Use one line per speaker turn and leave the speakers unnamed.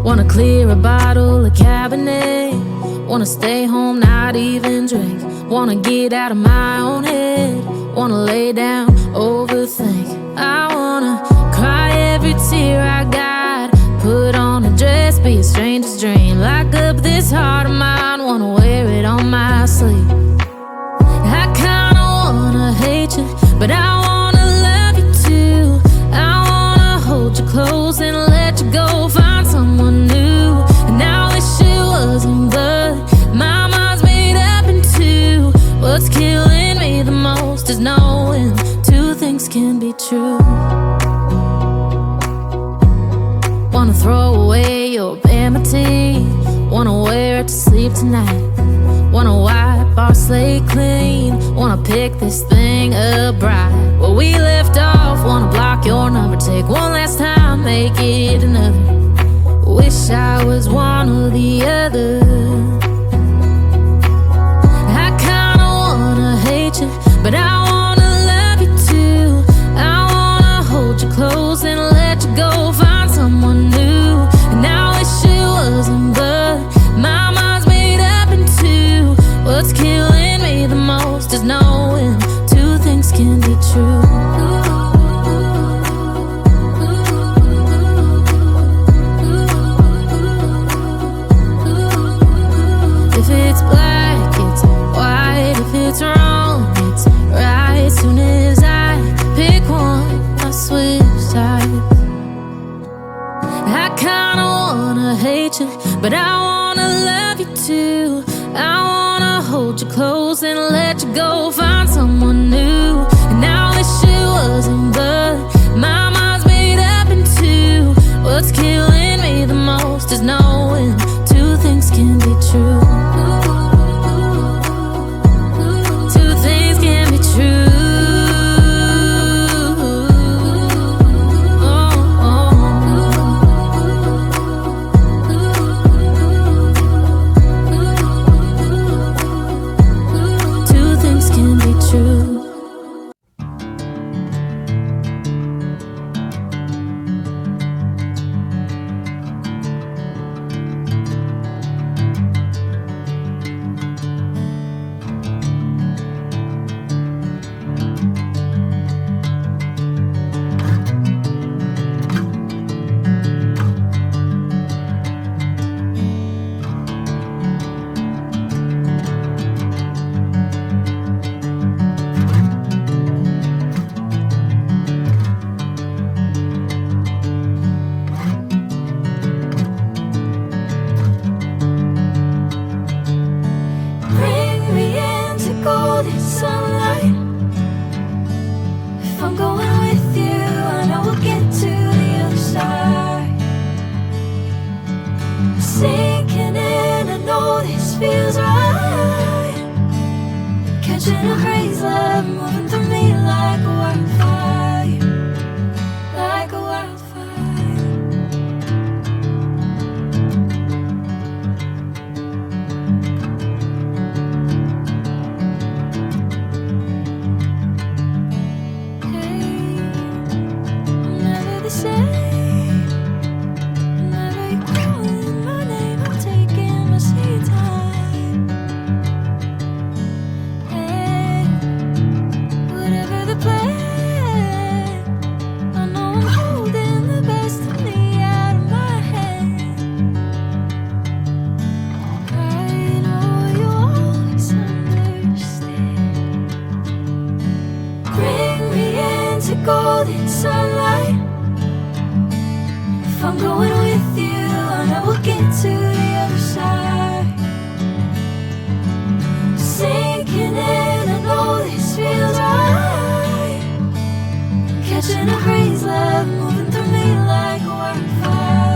Wanna clear a bottle of Cabernet. Wanna stay home, not even drink. Wanna get out of my own head. Wanna lay down, overthink. I wanna cry every tear I got. Put on a dress, be a stranger's dream. Lock up this heart of mine, wanna wear it on my sleeve. I kinda wanna hate you, but I wanna love you too. I wanna hold you close and let you go. Find someone new, and I wish it wasn't, but my mind's made up in two. What's killing me the most is knowing two things can be true. Wanna throw away your vanity. Wanna wear it to sleep tonight. Wanna wipe our slate clean. Wanna pick this thing up right where we left off. Wanna block your number, take one last time, make it another. Wish I was one or the other. I kinda wanna hate you, but I wanna love you too. I wanna hold you close and let you go. Find someone new, and I wish it wasn't, but my mind's made up in two. What's killing me the most is knowing two things can be true. If it's black, it's white. If it's wrong, it's right. Soon as I pick one, I switch sides. I kinda wanna hate you, but I wanna love you too. I wanna hold you close and let you go. Find someone new, and I wish it wasn't, but my mind's made up in two. What's killing me the most is knowing two things can be true. Two things can be true.
Catching a breeze, love moving through me like a wildfire.